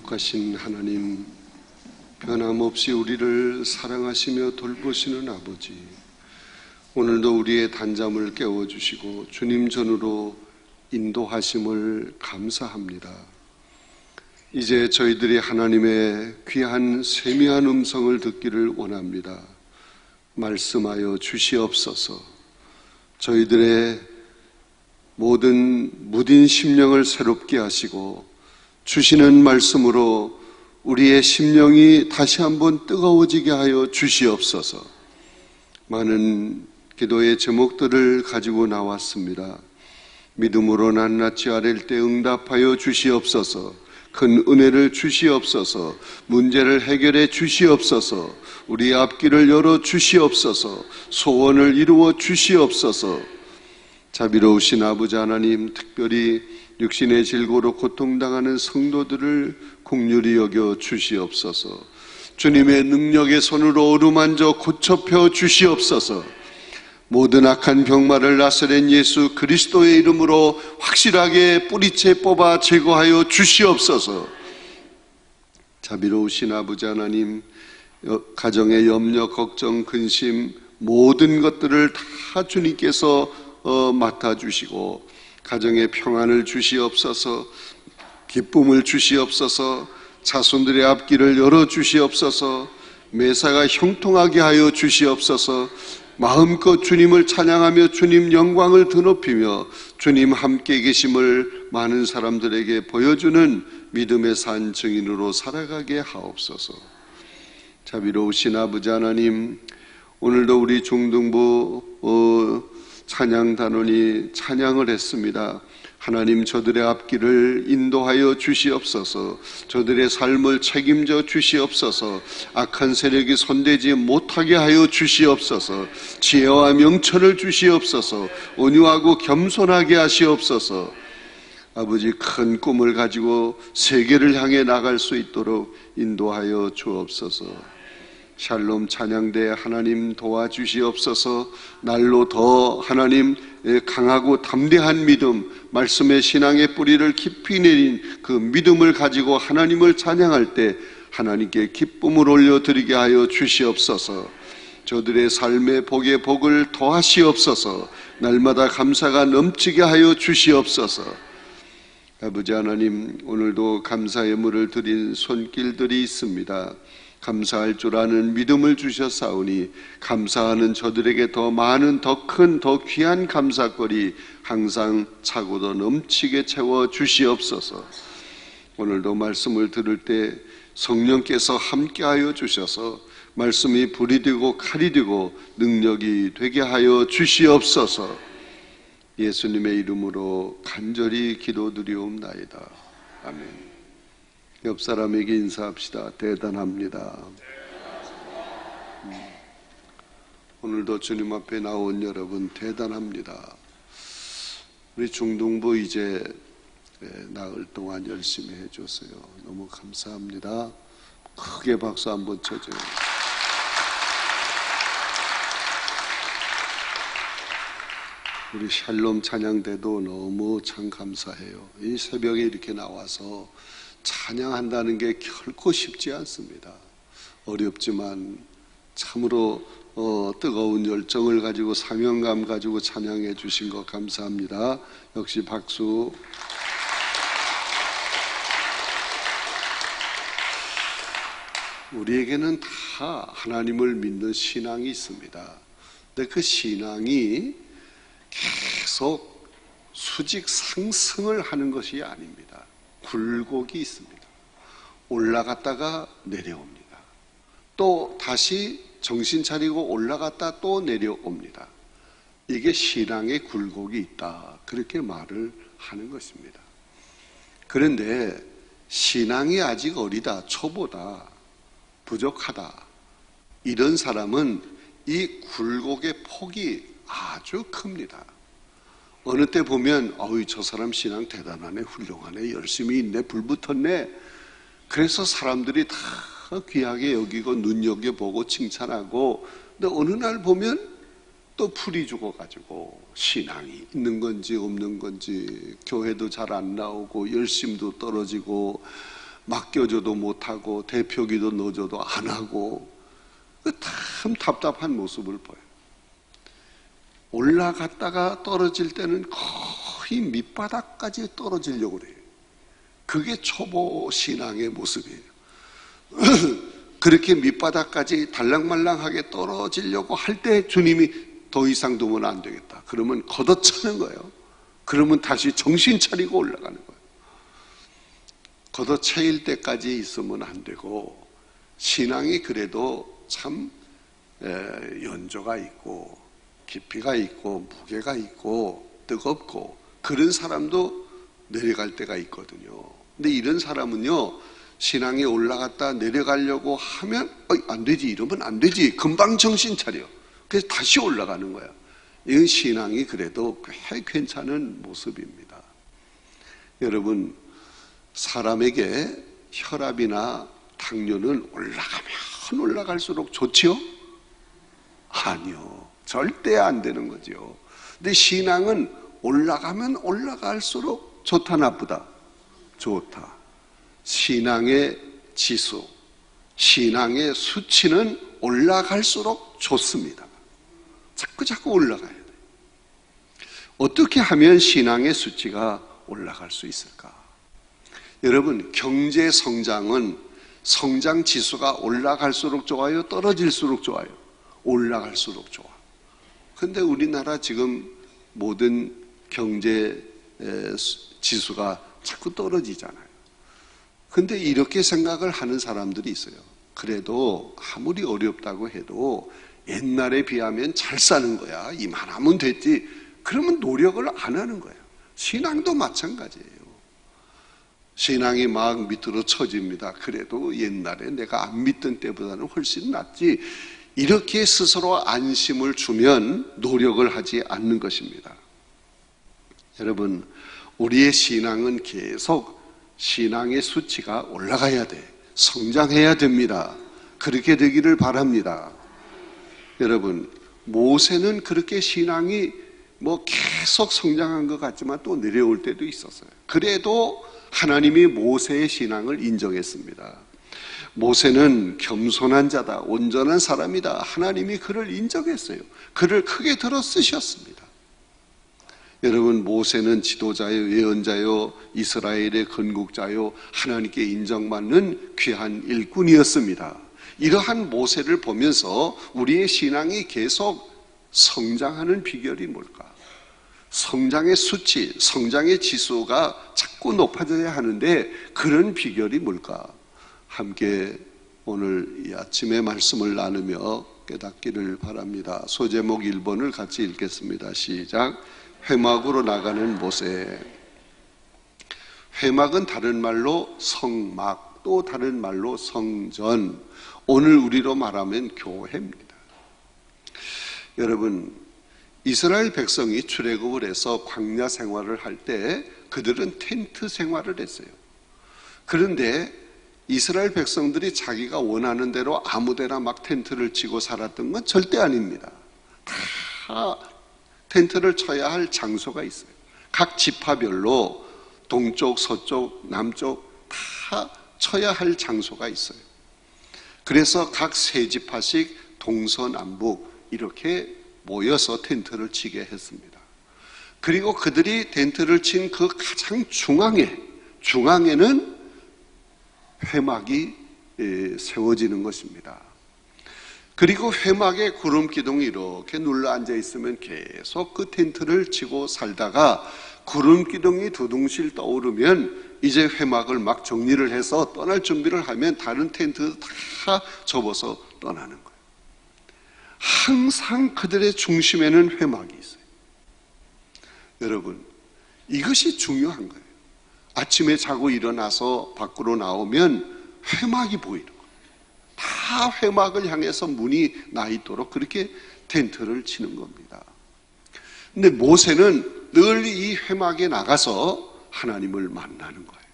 거룩하신 하나님, 변함없이 우리를 사랑하시며 돌보시는 아버지, 오늘도 우리의 단잠을 깨워주시고 주님 전으로 인도하심을 감사합니다. 이제 저희들이 하나님의 귀한 세미한 음성을 듣기를 원합니다. 말씀하여 주시옵소서. 저희들의 모든 무딘 심령을 새롭게 하시고 주시는 말씀으로 우리의 심령이 다시 한번 뜨거워지게 하여 주시옵소서. 많은 기도의 제목들을 가지고 나왔습니다. 믿음으로 낱낱이 아랠 때 응답하여 주시옵소서. 큰 은혜를 주시옵소서. 문제를 해결해 주시옵소서. 우리 앞길을 열어 주시옵소서. 소원을 이루어 주시옵소서. 자비로우신 아버지 하나님, 특별히 육신의 질고로 고통당하는 성도들을 긍휼히 여겨 주시옵소서. 주님의 능력의 손으로 어루만져 고쳐펴 주시옵소서. 모든 악한 병마를 나서낸 예수 그리스도의 이름으로 확실하게 뿌리채 뽑아 제거하여 주시옵소서. 자비로우신 아버지 하나님, 가정의 염려, 걱정, 근심 모든 것들을 다 주님께서 맡아주시고 가정의 평안을 주시옵소서. 기쁨을 주시옵소서. 자손들의 앞길을 열어주시옵소서. 매사가 형통하게 하여 주시옵소서. 마음껏 주님을 찬양하며 주님 영광을 드높이며 주님 함께 계심을 많은 사람들에게 보여주는 믿음의 산 증인으로 살아가게 하옵소서. 자비로우신 아버지 하나님, 오늘도 우리 중등부 찬양단원이 찬양을 했습니다. 하나님, 저들의 앞길을 인도하여 주시옵소서. 저들의 삶을 책임져 주시옵소서. 악한 세력이 손대지 못하게 하여 주시옵소서. 지혜와 명철을 주시옵소서. 온유하고 겸손하게 하시옵소서. 아버지, 큰 꿈을 가지고 세계를 향해 나갈 수 있도록 인도하여 주옵소서. 샬롬 찬양대 하나님 도와주시옵소서. 날로 더 하나님 강하고 담대한 믿음, 말씀의 신앙의 뿌리를 깊이 내린 그 믿음을 가지고 하나님을 찬양할 때 하나님께 기쁨을 올려드리게 하여 주시옵소서. 저들의 삶의 복에 복을 더하시옵소서. 날마다 감사가 넘치게 하여 주시옵소서. 아버지 하나님, 오늘도 감사의 물을 드린 손길들이 있습니다. 감사할 줄 아는 믿음을 주셨사오니 감사하는 저들에게 더 많은, 더 큰, 더 귀한 감사거리 항상 차고도 넘치게 채워 주시옵소서. 오늘도 말씀을 들을 때 성령께서 함께하여 주셔서 말씀이 불이 되고 칼이 되고 능력이 되게 하여 주시옵소서. 예수님의 이름으로 간절히 기도드리옵나이다. 아멘. 옆 사람에게 인사합시다. 대단합니다. 오늘도 주님 앞에 나온 여러분 대단합니다. 우리 중등부 이제 나흘 동안 열심히 해줬어요. 너무 감사합니다. 크게 박수 한번 쳐줘요. 우리 샬롬 찬양대도 너무 참 감사해요. 이 새벽에 이렇게 나와서 찬양한다는 게 결코 쉽지 않습니다. 어렵지만 참으로 뜨거운 열정을 가지고 사명감 가지고 찬양해 주신 것 감사합니다. 역시 박수. 우리에게는 다 하나님을 믿는 신앙이 있습니다. 근데 그 신앙이 계속 수직 상승을 하는 것이 아닙니다. 굴곡이 있습니다. 올라갔다가 내려옵니다. 또 다시 정신 차리고 올라갔다 또 내려옵니다. 이게 신앙의 굴곡이 있다, 그렇게 말을 하는 것입니다. 그런데 신앙이 아직 어리다, 초보다, 부족하다, 이런 사람은 이 굴곡의 폭이 아주 큽니다. 어느 때 보면 저 사람 신앙 대단하네, 훌륭하네, 열심히 있네, 불 붙었네. 그래서 사람들이 다 귀하게 여기고 눈여겨보고 칭찬하고, 근데 어느 날 보면 또 풀이 죽어가지고 신앙이 있는 건지 없는 건지, 교회도 잘 안 나오고 열심도 떨어지고 맡겨줘도 못하고 대표기도 넣어줘도 안 하고 참 답답한 모습을 보여요. 올라갔다가 떨어질 때는 거의 밑바닥까지 떨어지려고 그래요. 그게 초보 신앙의 모습이에요. 그렇게 밑바닥까지 달랑말랑하게 떨어지려고 할 때 주님이 더 이상 두면 안 되겠다. 그러면 걷어차는 거예요. 그러면 다시 정신 차리고 올라가는 거예요. 걷어차일 때까지 있으면 안 되고, 신앙이 그래도 참 연조가 있고 깊이가 있고 무게가 있고 뜨겁고 그런 사람도 내려갈 때가 있거든요. 근데 이런 사람은요, 신앙에 올라갔다 내려가려고 하면 안 되지, 이러면 안 되지, 금방 정신 차려. 그래서 다시 올라가는 거야. 이건 신앙이 그래도 꽤 괜찮은 모습입니다. 여러분, 사람에게 혈압이나 당뇨는 올라가면 올라갈수록 좋지요? 아니요, 절대 안 되는 거죠. 근데 신앙은 올라가면 올라갈수록 좋다 나쁘다? 좋다. 신앙의 지수, 신앙의 수치는 올라갈수록 좋습니다. 자꾸 올라가야 돼요. 어떻게 하면 신앙의 수치가 올라갈 수 있을까? 여러분, 경제 성장은 성장 지수가 올라갈수록 좋아요? 떨어질수록 좋아요? 올라갈수록 좋아. 근데 우리나라 지금 모든 경제 지수가 자꾸 떨어지잖아요. 근데 이렇게 생각을 하는 사람들이 있어요. 그래도 아무리 어렵다고 해도 옛날에 비하면 잘 사는 거야. 이만하면 됐지. 그러면 노력을 안 하는 거예요. 신앙도 마찬가지예요. 신앙이 막 밑으로 처집니다. 그래도 옛날에 내가 안 믿던 때보다는 훨씬 낫지. 이렇게 스스로 안심을 주면 노력을 하지 않는 것입니다. 여러분, 우리의 신앙은 계속 신앙의 수치가 올라가야 돼. 성장해야 됩니다. 그렇게 되기를 바랍니다. 여러분, 모세는 그렇게 신앙이 계속 성장한 것 같지만 또 내려올 때도 있었어요. 그래도 하나님이 모세의 신앙을 인정했습니다. 모세는 겸손한 자다, 온전한 사람이다. 하나님이 그를 인정했어요. 그를 크게 들어 쓰셨습니다. 여러분, 모세는 지도자요, 예언자요, 이스라엘의 건국자요, 하나님께 인정받는 귀한 일꾼이었습니다. 이러한 모세를 보면서 우리의 신앙이 계속 성장하는 비결이 뭘까? 성장의 수치, 성장의 지수가 자꾸 높아져야 하는데 그런 비결이 뭘까? 함께 오늘 이 아침에 말씀을 나누며 깨닫기를 바랍니다. 소제목 1번을 같이 읽겠습니다. 시작. 회막으로 나가는 모세. 회막은 다른 말로 성막, 또 다른 말로 성전, 오늘 우리로 말하면 교회입니다. 여러분, 이스라엘 백성이 출애굽을 해서 광야 생활을 할 때 그들은 텐트 생활을 했어요. 그런데 이스라엘 백성들이 자기가 원하는 대로 아무데나 막 텐트를 치고 살았던 건 절대 아닙니다. 다 텐트를 쳐야 할 장소가 있어요. 각 지파별로 동쪽, 서쪽, 남쪽 다 쳐야 할 장소가 있어요. 그래서 각 세 지파씩 동서남북 이렇게 모여서 텐트를 치게 했습니다. 그리고 그들이 텐트를 친 그 가장 중앙에는 회막이 세워지는 것입니다. 그리고 회막에 구름 기둥이 이렇게 눌러 앉아 있으면 계속 그 텐트를 치고 살다가 구름 기둥이 두둥실 떠오르면 이제 회막을 막 정리를 해서 떠날 준비를 하면 다른 텐트 다 접어서 떠나는 거예요. 항상 그들의 중심에는 회막이 있어요. 여러분, 이것이 중요한 거예요. 아침에 자고 일어나서 밖으로 나오면 회막이 보이는 거예요. 다 회막을 향해서 문이 나 있도록 그렇게 텐트를 치는 겁니다. 근데 모세는 늘 이 회막에 나가서 하나님을 만나는 거예요.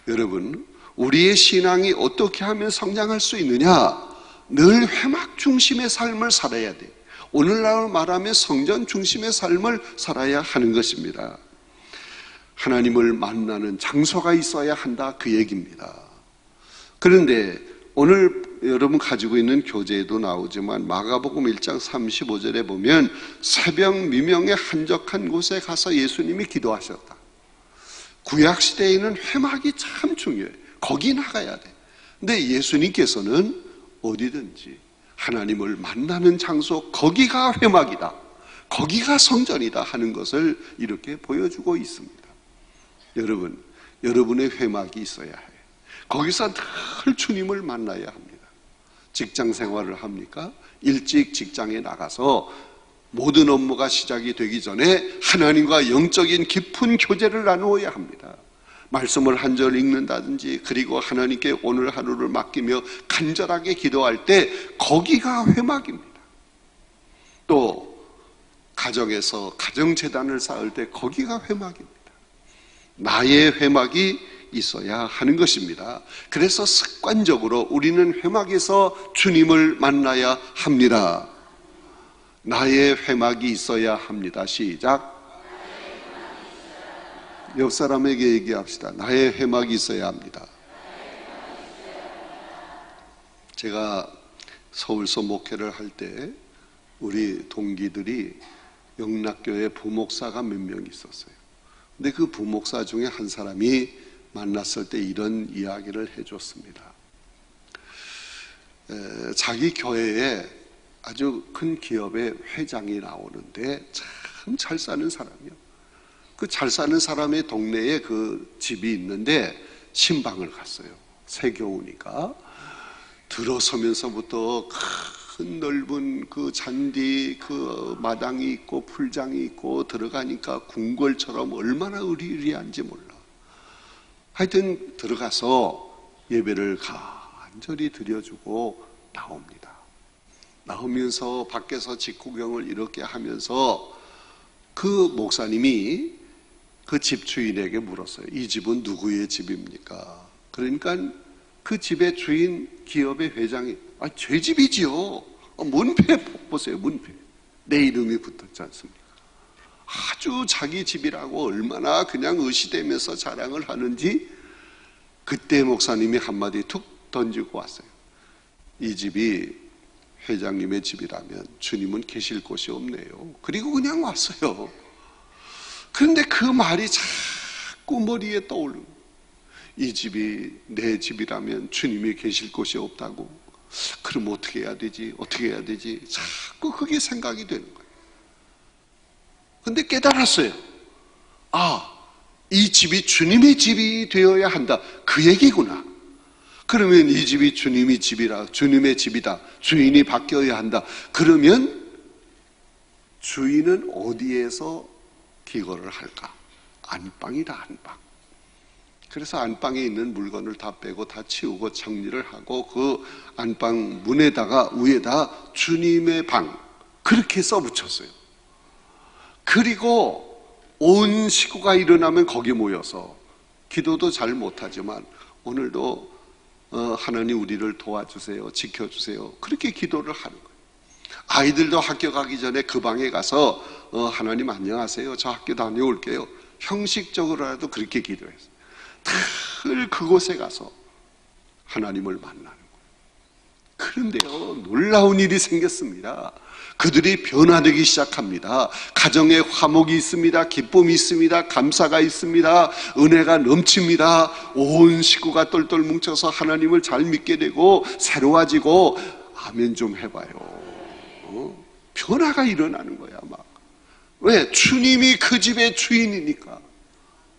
여러분, 우리의 신앙이 어떻게 하면 성장할 수 있느냐? 늘 회막 중심의 삶을 살아야 돼. 오늘날 말하면 성전 중심의 삶을 살아야 하는 것입니다. 하나님을 만나는 장소가 있어야 한다, 그 얘기입니다. 그런데 오늘 여러분 가지고 있는 교재에도 나오지만 마가복음 1장 35절에 보면 새벽 미명에 한적한 곳에 가서 예수님이 기도하셨다. 구약시대에는 회막이 참 중요해요. 거기 나가야 돼. 근데 예수님께서는 어디든지 하나님을 만나는 장소, 거기가 회막이다, 거기가 성전이다 하는 것을 이렇게 보여주고 있습니다. 여러분, 여러분의 회막이 있어야 해요. 거기서 늘 주님을 만나야 합니다. 직장 생활을 합니까? 일찍 직장에 나가서 모든 업무가 시작이 되기 전에 하나님과 영적인 깊은 교제를 나누어야 합니다. 말씀을 한 절 읽는다든지, 그리고 하나님께 오늘 하루를 맡기며 간절하게 기도할 때 거기가 회막입니다. 또 가정에서 가정재단을 쌓을 때 거기가 회막입니다. 나의 회막이 있어야 하는 것입니다. 그래서 습관적으로 우리는 회막에서 주님을 만나야 합니다. 나의 회막이 있어야 합니다. 시작. 옆 사람에게 얘기합시다. 나의 회막이 있어야 합니다. 제가 서울서 목회를 할 때 우리 동기들이 영락교회 부목사가 몇 명 있었어요. 근데 그 부목사 중에 한 사람이 만났을 때 이런 이야기를 해줬습니다. 자기 교회에 아주 큰 기업의 회장이 나오는데 참 잘 사는 사람이요. 그 잘 사는 사람의 동네에 그 집이 있는데 신방을 갔어요. 새겨우니까 들어서면서부터 큰 넓은 그 잔디, 그 마당이 있고 풀장이 있고, 들어가니까 궁궐처럼 얼마나 으리으리한지 몰라. 하여튼 들어가서 예배를 간절히 드려주고 나옵니다. 나오면서 밖에서 직구경을 이렇게 하면서 그 목사님이 그 집 주인에게 물었어요. 이 집은 누구의 집입니까? 그러니까 그 집의 주인, 기업의 회장이 제 집이지요. 문패 보세요. 문패. 내 이름이 붙었지 않습니까? 아주 자기 집이라고 얼마나 그냥 의시되면서 자랑을 하는지, 그때 목사님이 한마디 툭 던지고 왔어요. 이 집이 회장님의 집이라면 주님은 계실 곳이 없네요. 그리고 그냥 왔어요. 그런데 그 말이 자꾸 머리에 떠오르는 거예요. 이 집이 내 집이라면 주님이 계실 곳이 없다고. 그럼 어떻게 해야 되지? 어떻게 해야 되지? 자꾸 그게 생각이 되는 거예요. 근데 깨달았어요. 이 집이 주님의 집이 되어야 한다, 그 얘기구나. 그러면 이 집이 주님의 집이라, 주님의 집이다, 주인이 바뀌어야 한다. 그러면 주인은 어디에서 기거를 할까? 안방이다, 안방. 그래서 안방에 있는 물건을 다 빼고 다 치우고 정리를 하고 그 안방 문에다가 위에다 주님의 방 그렇게 써붙였어요. 그리고 온 식구가 일어나면 거기 모여서 기도도 잘 못하지만 오늘도 하나님 우리를 도와주세요, 지켜주세요, 그렇게 기도를 하는 거예요. 아이들도 학교 가기 전에 그 방에 가서 하나님 안녕하세요, 저 학교 다녀올게요, 형식적으로라도 그렇게 기도했어요. 늘 그곳에 가서 하나님을 만나는 거예요. 그런데요, 놀라운 일이 생겼습니다. 그들이 변화되기 시작합니다. 가정에 화목이 있습니다. 기쁨이 있습니다. 감사가 있습니다. 은혜가 넘칩니다. 온 식구가 똘똘 뭉쳐서 하나님을 잘 믿게 되고 새로워지고, 아멘 좀 해봐요. 변화가 일어나는 거야 막. 왜? 주님이 그 집의 주인이니까.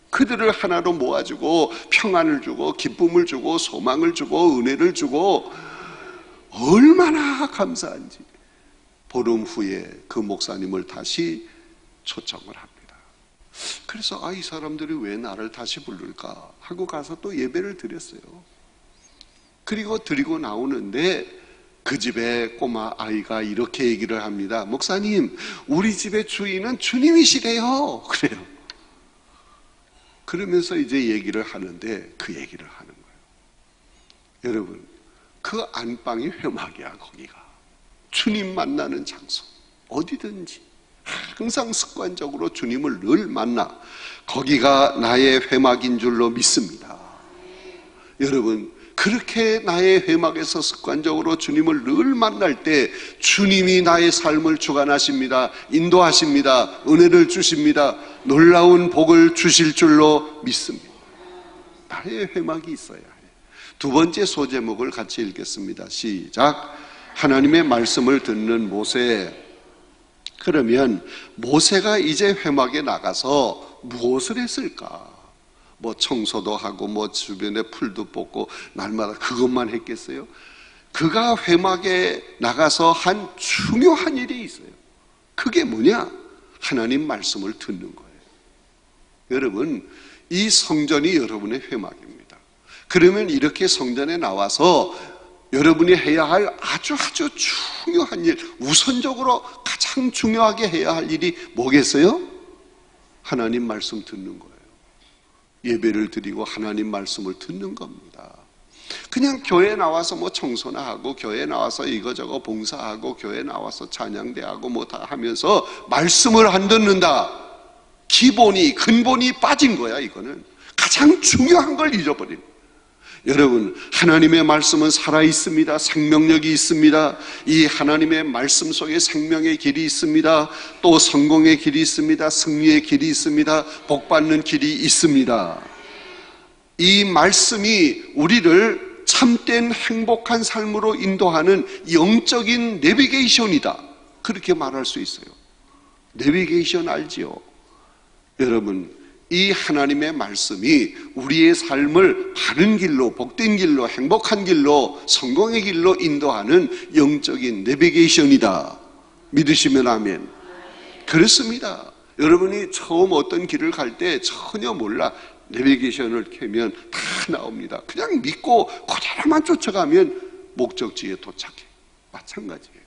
그들을 하나로 모아주고 평안을 주고 기쁨을 주고 소망을 주고 은혜를 주고, 얼마나 감사한지. 보름 후에 그 목사님을 다시 초청을 합니다. 그래서 이 사람들이 왜 나를 다시 부를까 하고 가서 또 예배를 드렸어요. 그리고 드리고 나오는데 그 집에 꼬마 아이가 이렇게 얘기를 합니다. 목사님, 우리 집의 주인은 주님이시래요. 그래요. 그러면서 이제 얘기를 하는데 그 얘기를 하는 거예요. 여러분, 그 안방이 회막이야. 거기가 주님 만나는 장소. 어디든지 항상 습관적으로 주님을 늘 만나 거기가 나의 회막인 줄로 믿습니다. 여러분, 그렇게 나의 회막에서 습관적으로 주님을 늘 만날 때 주님이 나의 삶을 주관하십니다. 인도하십니다. 은혜를 주십니다. 놀라운 복을 주실 줄로 믿습니다. 나의 회막이 있어야 해요. 두 번째 소제목을 같이 읽겠습니다. 시작. 하나님의 말씀을 듣는 모세. 그러면 모세가 이제 회막에 나가서 무엇을 했을까? 뭐 청소도 하고 뭐 주변에 풀도 뽑고 날마다 그것만 했겠어요? 그가 회막에 나가서 한 중요한 일이 있어요. 그게 뭐냐? 하나님 말씀을 듣는 거예요. 여러분, 이 성전이 여러분의 회막입니다. 그러면 이렇게 성전에 나와서 여러분이 해야 할 아주 중요한 일, 우선적으로 가장 중요하게 해야 할 일이 뭐겠어요? 하나님 말씀 듣는 거예요. 예배를 드리고 하나님 말씀을 듣는 겁니다. 그냥 교회 나와서 뭐 청소나 하고 교회 나와서 이거저거 봉사하고 교회 나와서 찬양대하고 뭐 다 하면서 말씀을 안 듣는다. 근본이 빠진 거야. 이거는 가장 중요한 걸 잊어버린. 여러분, 하나님의 말씀은 살아있습니다. 생명력이 있습니다. 이 하나님의 말씀 속에 생명의 길이 있습니다. 또 성공의 길이 있습니다. 승리의 길이 있습니다. 복받는 길이 있습니다. 이 말씀이 우리를 참된 행복한 삶으로 인도하는 영적인 내비게이션이다. 그렇게 말할 수 있어요. 내비게이션 알지요? 여러분, 이 하나님의 말씀이 우리의 삶을 바른 길로, 복된 길로, 행복한 길로, 성공의 길로 인도하는 영적인 내비게이션이다. 믿으시면 아멘. 그렇습니다. 여러분이 처음 어떤 길을 갈 때 전혀 몰라. 내비게이션을 켜면 다 나옵니다. 그냥 믿고 그대로만 쫓아가면 목적지에 도착해. 마찬가지예요.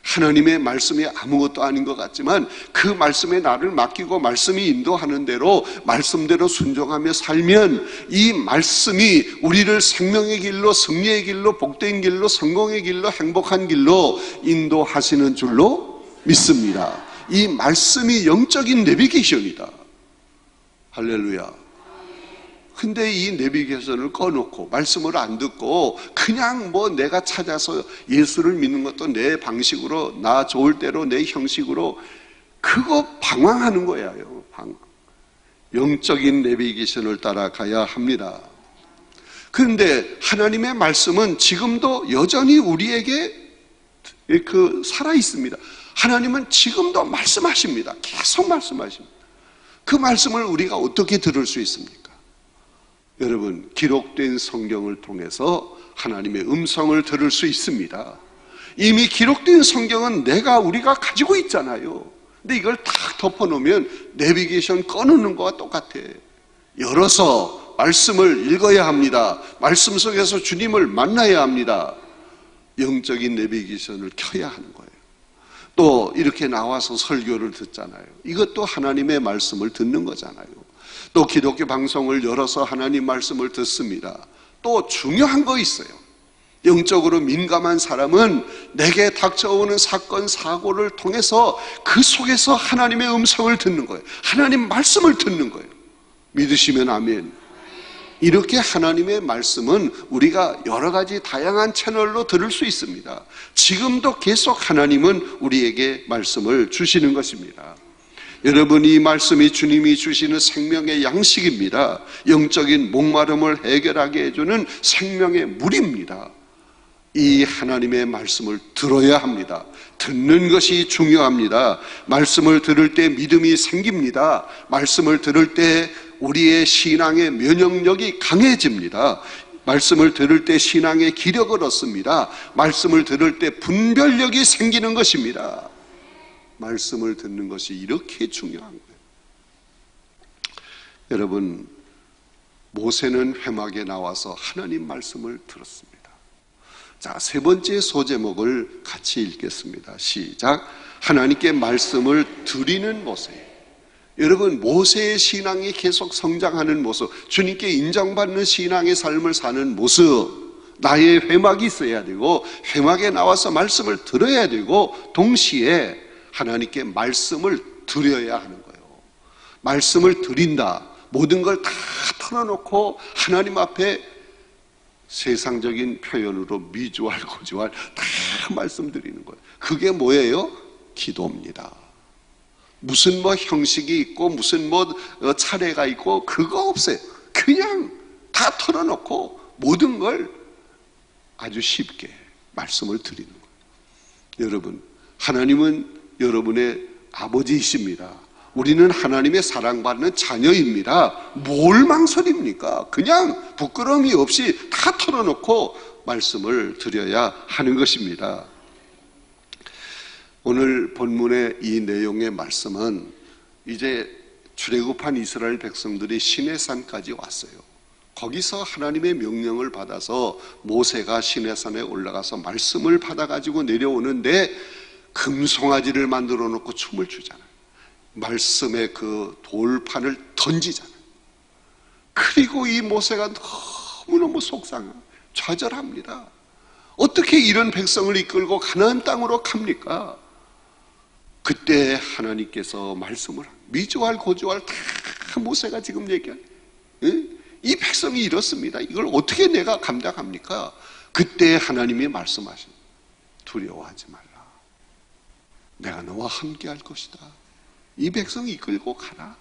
하나님의 말씀이 아무것도 아닌 것 같지만 그 말씀에 나를 맡기고 말씀이 인도하는 대로 말씀대로 순종하며 살면 이 말씀이 우리를 생명의 길로, 승리의 길로, 복된 길로, 성공의 길로, 행복한 길로 인도하시는 줄로 믿습니다. 이 말씀이 영적인 내비게이션이다. 할렐루야. 근데 이 내비게이션을 꺼놓고 말씀을 안 듣고 그냥 뭐 내가 찾아서 예수를 믿는 것도 내 방식으로, 나 좋을 대로 내 형식으로, 그거 방황하는 거예요. 영적인 내비게이션을 따라가야 합니다. 그런데 하나님의 말씀은 지금도 여전히 우리에게 살아 있습니다. 하나님은 지금도 말씀하십니다. 계속 말씀하십니다. 그 말씀을 우리가 어떻게 들을 수 있습니까? 여러분, 기록된 성경을 통해서 하나님의 음성을 들을 수 있습니다. 이미 기록된 성경은 우리가 가지고 있잖아요. 근데 이걸 탁 덮어놓으면 내비게이션 꺼놓는 거와 똑같아. 열어서 말씀을 읽어야 합니다. 말씀 속에서 주님을 만나야 합니다. 영적인 내비게이션을 켜야 하는 거예요. 또 이렇게 나와서 설교를 듣잖아요. 이것도 하나님의 말씀을 듣는 거잖아요. 또 기독교 방송을 열어서 하나님 말씀을 듣습니다. 또 중요한 거 있어요. 영적으로 민감한 사람은 내게 닥쳐오는 사건, 사고를 통해서 그 속에서 하나님의 음성을 듣는 거예요. 하나님 말씀을 듣는 거예요. 믿으시면 아멘. 이렇게 하나님의 말씀은 우리가 여러 가지 다양한 채널로 들을 수 있습니다. 지금도 계속 하나님은 우리에게 말씀을 주시는 것입니다. 여러분, 이 말씀이 주님이 주시는 생명의 양식입니다. 영적인 목마름을 해결하게 해주는 생명의 물입니다. 이 하나님의 말씀을 들어야 합니다. 듣는 것이 중요합니다. 말씀을 들을 때 믿음이 생깁니다. 말씀을 들을 때 우리의 신앙의 면역력이 강해집니다. 말씀을 들을 때 신앙의 기력을 얻습니다. 말씀을 들을 때 분별력이 생기는 것입니다. 말씀을 듣는 것이 이렇게 중요한 거예요. 여러분, 모세는 회막에 나와서 하나님 말씀을 들었습니다. 자, 세 번째 소제목을 같이 읽겠습니다. 시작. 하나님께 말씀을 드리는 모세. 여러분, 모세의 신앙이 계속 성장하는 모습, 주님께 인정받는 신앙의 삶을 사는 모습, 나의 회막이 있어야 되고 회막에 나와서 말씀을 들어야 되고 동시에 하나님께 말씀을 드려야 하는 거예요. 말씀을 드린다. 모든 걸 다 털어놓고 하나님 앞에 세상적인 표현으로 미주알 고주알 다 말씀드리는 거예요. 그게 뭐예요? 기도입니다. 무슨 뭐 형식이 있고 무슨 뭐 차례가 있고 그거 없어요. 그냥 다 털어놓고 모든 걸 아주 쉽게 말씀을 드리는 거예요. 여러분, 하나님은 여러분의 아버지이십니다. 우리는 하나님의 사랑받는 자녀입니다. 뭘 망설입니까? 그냥 부끄러움이 없이 다 털어놓고 말씀을 드려야 하는 것입니다. 오늘 본문의 이 내용의 말씀은 이제 출애굽한 이스라엘 백성들이 시내산까지 왔어요. 거기서 하나님의 명령을 받아서 모세가 시내산에 올라가서 말씀을 받아가지고 내려오는데 금송아지를 만들어 놓고 춤을 추잖아요. 말씀의 그 돌판을 던지잖아요. 그리고 이 모세가 너무너무 속상해 좌절합니다. 어떻게 이런 백성을 이끌고 가나안 땅으로 갑니까? 그때 하나님께서 말씀을 미주알 고주알 다 모세가 지금 얘기한 이 백성이 이렇습니다. 이걸 어떻게 내가 감당합니까? 그때 하나님이 말씀하신 두려워하지 말라. 내가 너와 함께 할 것이다. 이 백성 이끌고 가라.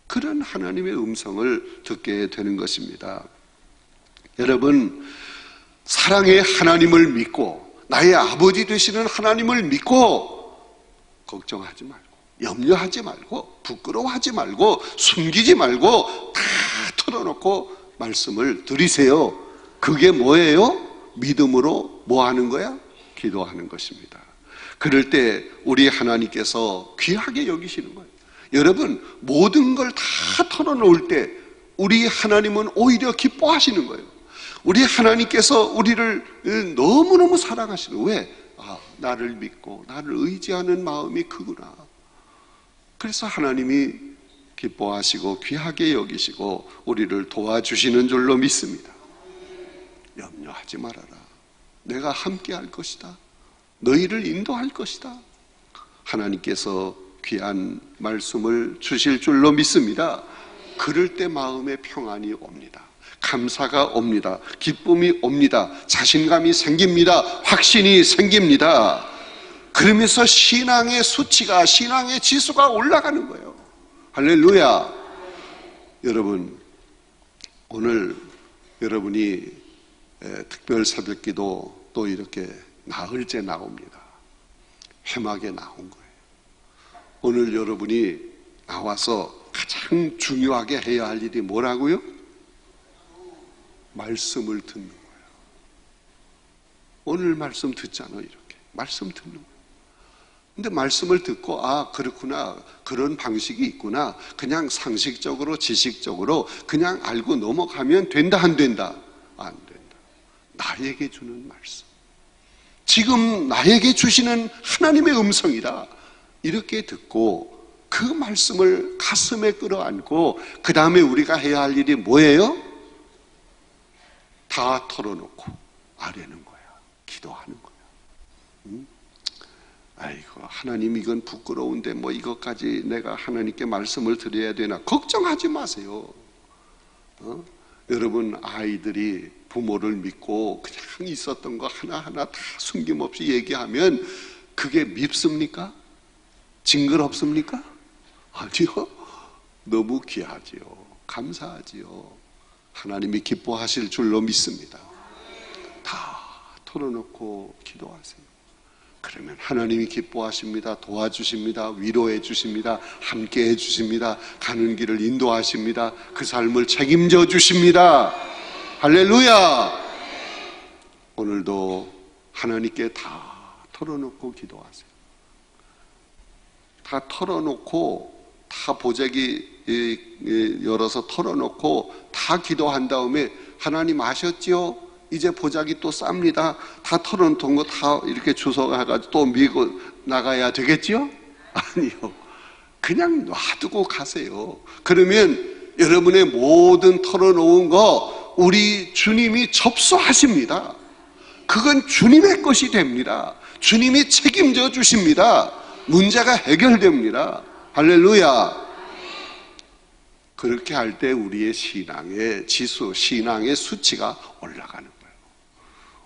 그런 하나님의 음성을 듣게 되는 것입니다. 여러분, 사랑의 하나님을 믿고 나의 아버지 되시는 하나님을 믿고 걱정하지 말고 염려하지 말고 부끄러워하지 말고 숨기지 말고 다 털어놓고 말씀을 드리세요. 그게 뭐예요? 믿음으로 뭐 하는 거야? 기도하는 것입니다. 그럴 때 우리 하나님께서 귀하게 여기시는 거예요. 여러분, 모든 걸 다 털어놓을 때 우리 하나님은 오히려 기뻐하시는 거예요. 우리 하나님께서 우리를 너무너무 사랑하시는 거예요. 왜? 나를 믿고 나를 의지하는 마음이 크구나. 그래서 하나님이 기뻐하시고 귀하게 여기시고 우리를 도와주시는 줄로 믿습니다. 염려하지 말아라. 내가 함께 할 것이다. 너희를 인도할 것이다. 하나님께서 귀한 말씀을 주실 줄로 믿습니다. 그럴 때 마음에 평안이 옵니다. 감사가 옵니다. 기쁨이 옵니다. 자신감이 생깁니다. 확신이 생깁니다. 그러면서 신앙의 수치가, 신앙의 지수가 올라가는 거예요. 할렐루야. 여러분, 오늘 여러분이 특별 새벽기도 또 이렇게 나흘째 나옵니다. 회막에 나온 거예요. 오늘 여러분이 나와서 가장 중요하게 해야 할 일이 뭐라고요? 말씀을 듣는 거예요. 오늘 말씀 듣잖아요. 이렇게 말씀 듣는 거예요. 근데 말씀을 듣고 그렇구나, 그런 방식이 있구나, 그냥 상식적으로 지식적으로 그냥 알고 넘어가면 된다 안 된다? 안 된다. 나에게 주는 말씀, 지금 나에게 주시는 하나님의 음성이다. 이렇게 듣고 그 말씀을 가슴에 끌어안고 그 다음에 우리가 해야 할 일이 뭐예요? 다 털어놓고 아뢰는 거야. 기도하는 거야. 아이고, 하나님 이건 부끄러운데 뭐 이것까지 내가 하나님께 말씀을 드려야 되나? 걱정하지 마세요. 여러분, 아이들이 부모를 믿고 그냥 있었던 거 하나하나 다 숨김없이 얘기하면 그게 밉습니까? 징그럽습니까? 아니요. 너무 귀하지요. 감사하지요. 하나님이 기뻐하실 줄로 믿습니다. 다 털어놓고 기도하세요. 그러면 하나님이 기뻐하십니다. 도와주십니다. 위로해 주십니다. 함께 해 주십니다. 가는 길을 인도하십니다. 그 삶을 책임져 주십니다. 할렐루야. 오늘도 하나님께 다 털어놓고 기도하세요. 다 털어놓고 다 보자기 열어서 털어놓고 다 기도한 다음에 하나님 아셨지요? 이제 보자기 또 쌉니다. 다 털어놓은 거 다 이렇게 주워가지고 또 밀고 나가야 되겠지요? 아니요. 그냥 놔두고 가세요. 그러면 여러분의 모든 털어놓은 거 우리 주님이 접수하십니다. 그건 주님의 것이 됩니다. 주님이 책임져 주십니다. 문제가 해결됩니다. 할렐루야. 그렇게 할 때 우리의 신앙의 지수, 신앙의 수치가 올라가는 거예요.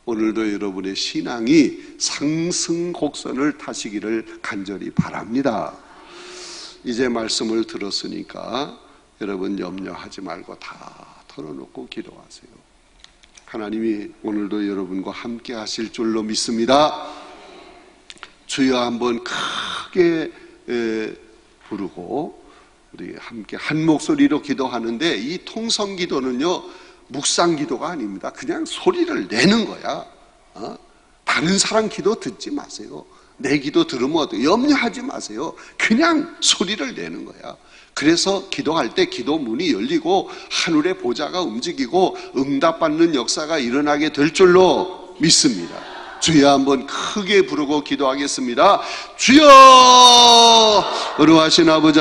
오늘도 여러분의 신앙이 상승 곡선을 타시기를 간절히 바랍니다. 이제 말씀을 들었으니까 여러분 염려하지 말고 다 털어놓고 기도하세요. 하나님이 오늘도 여러분과 함께 하실 줄로 믿습니다. 주여 한번 크게 부르고 우리 함께 한 목소리로 기도하는데, 이 통성 기도는요 묵상 기도가 아닙니다. 그냥 소리를 내는 거야. 다른 사람 기도 듣지 마세요. 내 기도 들으면 염려하지 마세요. 그냥 소리를 내는 거야. 그래서 기도할 때 기도문이 열리고 하늘의 보좌가 움직이고 응답받는 역사가 일어나게 될 줄로 믿습니다. 주여 한번 크게 부르고 기도하겠습니다. 주여! 거룩하신 아버지